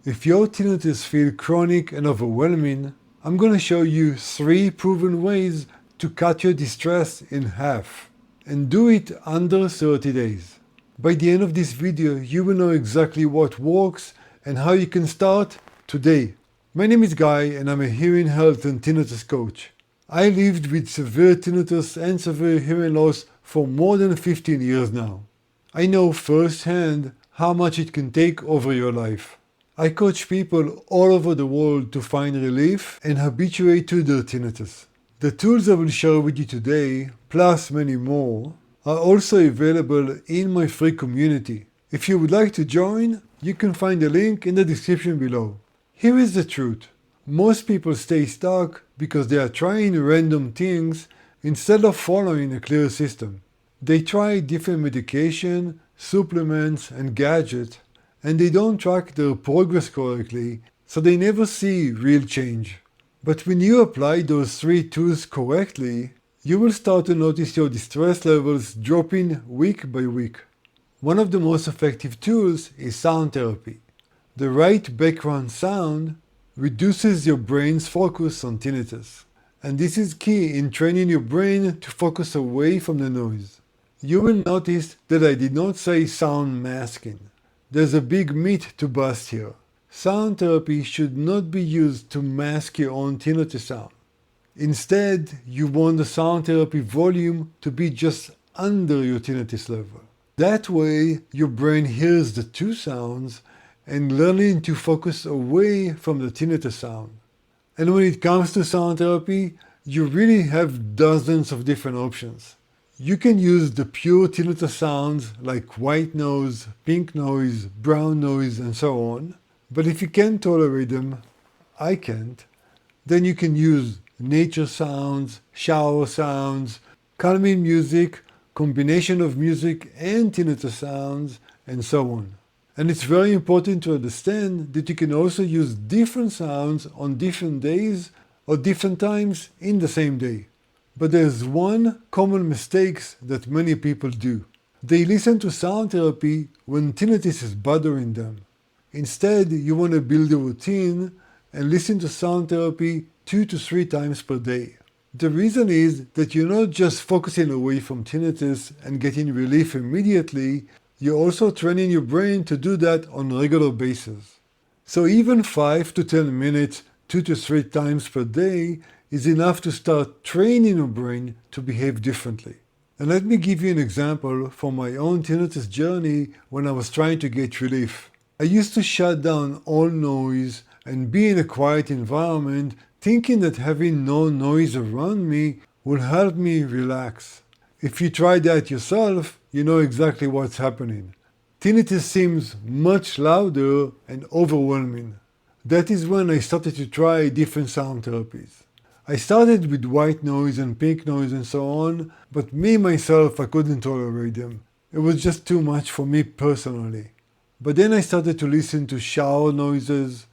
If your tinnitus feels chronic and overwhelming, I'm going to show you 3 proven ways to cut your distress in half, and do it under 30 days. By the end of this video, you will know exactly what works and how you can start today. My name is Guy and I'm a hearing health and tinnitus coach. I lived with severe tinnitus and severe hearing loss for more than 15 years now. I know firsthand how much it can take over your life. I coach people all over the world to find relief and habituate to their tinnitus. The tools I will share with you today, plus many more, are also available in my free community. If you would like to join, you can find the link in the description below. Here is the truth. Most people stay stuck because they are trying random things instead of following a clear system. They try different medication, supplements, and gadgets, and they don't track their progress correctly, so they never see real change. But when you apply those 3 tools correctly, you will start to notice your distress levels dropping week by week. One of the most effective tools is sound therapy. The right background sound reduces your brain's focus on tinnitus, and this is key in training your brain to focus away from the noise. You will notice that I did not say sound masking. There's a big myth to bust here. Sound therapy should not be used to mask your own tinnitus sound. Instead, you want the sound therapy volume to be just under your tinnitus level. That way, your brain hears the 2 sounds and learning to focus away from the tinnitus sound. And when it comes to sound therapy, you really have dozens of different options. You can use the pure tinnitus sounds like white noise, pink noise, brown noise, and so on. But if you can't tolerate them, I can't, then you can use nature sounds, shower sounds, calming music, combination of music and tinnitus sounds, and so on. And it's very important to understand that you can also use different sounds on different days or different times in the same day. But there's one common mistake that many people do. They listen to sound therapy when tinnitus is bothering them. Instead, you want to build a routine and listen to sound therapy 2 to 3 times per day. The reason is that you're not just focusing away from tinnitus and getting relief immediately, you're also training your brain to do that on a regular basis. So even 5 to 10 minutes, 2 to 3 times per day is enough to start training your brain to behave differently. And let me give you an example from my own tinnitus journey when I was trying to get relief. I used to shut down all noise and be in a quiet environment, thinking that having no noise around me will help me relax. If you try that yourself, you know exactly what's happening. Tinnitus seems much louder and overwhelming. That is when I started to try different sound therapies. I started with white noise and pink noise and so on, but me myself, I couldn't tolerate them. It was just too much for me personally. But then I started to listen to shower noises,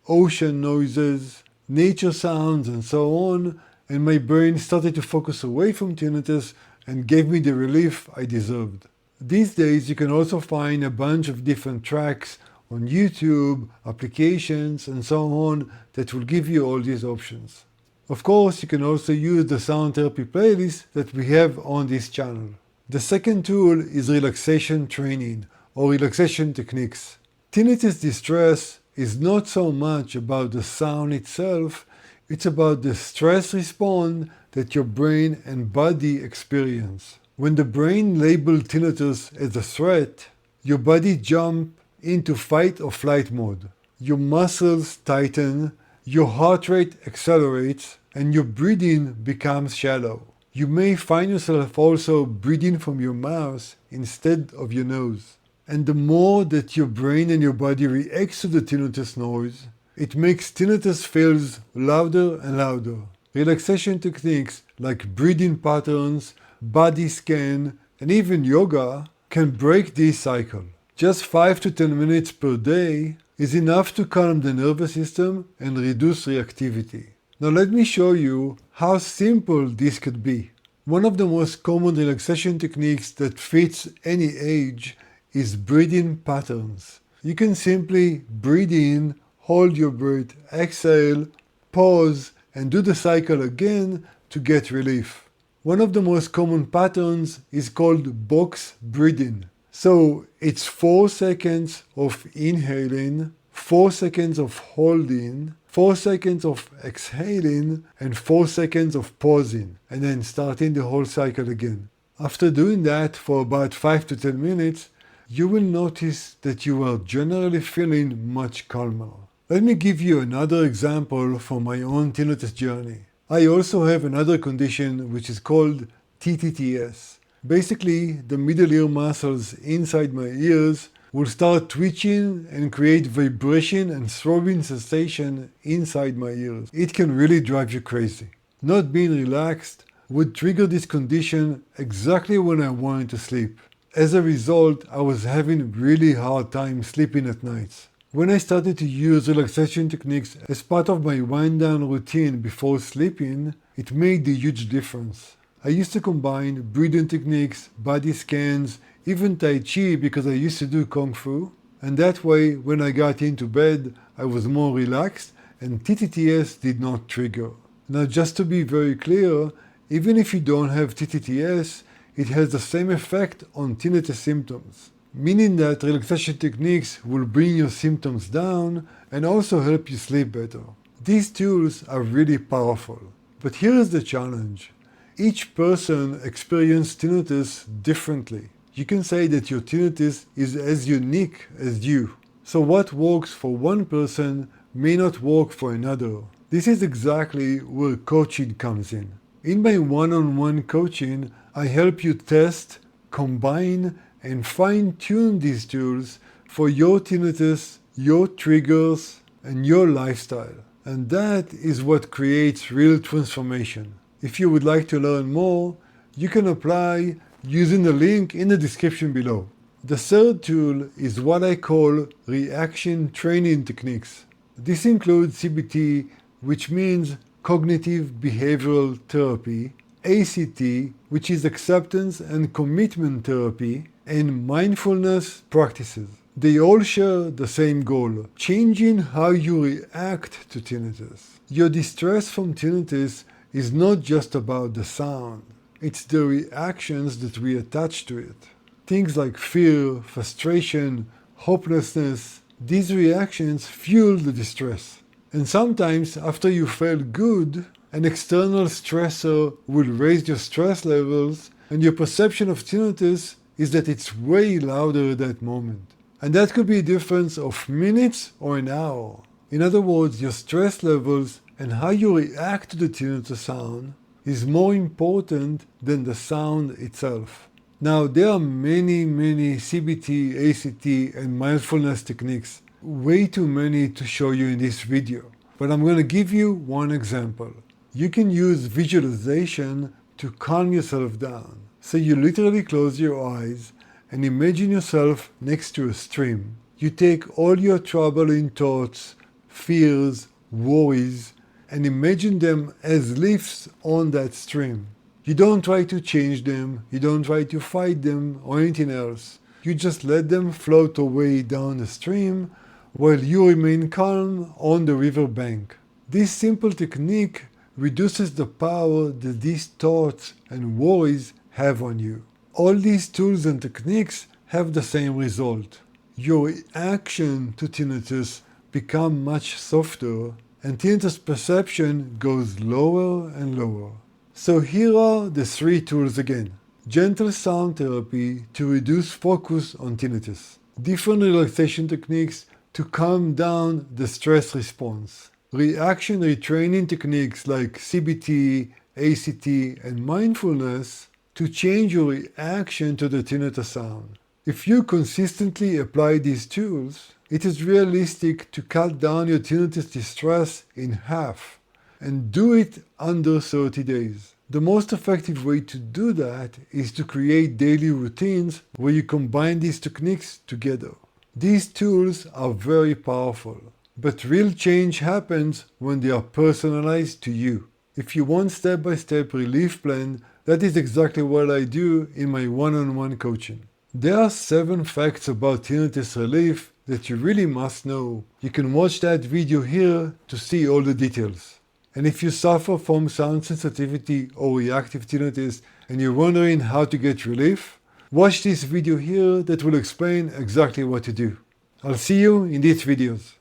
ocean noises, nature sounds and so on, and my brain started to focus away from tinnitus and gave me the relief I deserved. These days you can also find a bunch of different tracks on YouTube, applications and so on that will give you all these options. Of course, you can also use the sound therapy playlist that we have on this channel. The second tool is relaxation training or relaxation techniques. Tinnitus distress is not so much about the sound itself, it's about the stress response that your brain and body experience. When the brain labels tinnitus as a threat, your body jumps into fight or flight mode. Your muscles tighten, your heart rate accelerates, and your breathing becomes shallow. You may find yourself also breathing from your mouth instead of your nose. And the more that your brain and your body reacts to the tinnitus noise, it makes tinnitus feels louder and louder. Relaxation techniques like breathing patterns, body scan, and even yoga can break this cycle. Just 5 to 10 minutes per day is enough to calm the nervous system and reduce reactivity. Now let me show you how simple this could be. One of the most common relaxation techniques that fits any age is breathing patterns. You can simply breathe in, hold your breath, exhale, pause, and do the cycle again to get relief. One of the most common patterns is called box breathing. So it's 4 seconds of inhaling, 4 seconds of holding, 4 seconds of exhaling, and 4 seconds of pausing, and then starting the whole cycle again. After doing that for about 5 to 10 minutes, you will notice that you are generally feeling much calmer. Let me give you another example from my own tinnitus journey. I also have another condition which is called TTTS. Basically, the middle ear muscles inside my ears will start twitching and create vibration and throbbing sensation inside my ears. It can really drive you crazy. Not being relaxed would trigger this condition exactly when I wanted to sleep. As a result, I was having really hard time sleeping at nights. When I started to use relaxation techniques as part of my wind-down routine before sleeping, it made a huge difference. I used to combine breathing techniques, body scans, even Tai Chi because I used to do Kung Fu. And that way, when I got into bed, I was more relaxed and TTTS did not trigger. Now, just to be very clear, even if you don't have TTTS, it has the same effect on tinnitus symptoms, meaning that relaxation techniques will bring your symptoms down and also help you sleep better. These tools are really powerful. But here is the challenge. Each person experiences tinnitus differently. You can say that your tinnitus is as unique as you. So what works for one person may not work for another. This is exactly where coaching comes in. In my one-on-one coaching, I help you test, combine, and fine-tune these tools for your tinnitus, your triggers, and your lifestyle. And that is what creates real transformation. If you would like to learn more, you can apply using the link in the description below. The third tool is what I call reaction training techniques. This includes CBT, which means cognitive behavioral therapy, ACT, which is acceptance and commitment therapy, and mindfulness practices. They all share the same goal, changing how you react to tinnitus. Your distress from tinnitus is not just about the sound. It's the reactions that we attach to it. Things like fear, frustration, hopelessness, these reactions fuel the distress. And sometimes after you feel good, an external stressor will raise your stress levels and your perception of tinnitus is that it's way louder at that moment. And that could be a difference of minutes or an hour. In other words, your stress levels and how you react to the tinnitus sound is more important than the sound itself. Now, there are many CBT, ACT, and mindfulness techniques. Way too many to show you in this video. But I'm going to give you one example. You can use visualization to calm yourself down. So you literally close your eyes and imagine yourself next to a stream. You take all your troubling thoughts, fears, worries, and imagine them as leaves on that stream. You don't try to change them, you don't try to fight them or anything else. You just let them float away down the stream while you remain calm on the river bank. This simple technique reduces the power that these thoughts and worries have on you. All these tools and techniques have the same result. Your reaction to tinnitus becomes much softer and tinnitus perception goes lower and lower. So here are the 3 tools again. Gentle sound therapy to reduce focus on tinnitus. Different relaxation techniques to calm down the stress response. Reaction retraining techniques like CBT, ACT, and mindfulness to change your reaction to the tinnitus sound. If you consistently apply these tools, it is realistic to cut down your tinnitus distress in half and do it under 30 days. The most effective way to do that is to create daily routines where you combine these techniques together. These tools are very powerful, but real change happens when they are personalized to you. If you want step-by-step relief plan, that is exactly what I do in my one-on-one coaching. There are 7 facts about tinnitus relief that you really must know, you can watch that video here to see all the details. And if you suffer from sound sensitivity or reactive tinnitus and you're wondering how to get relief, watch this video here that will explain exactly what to do. I'll see you in these videos.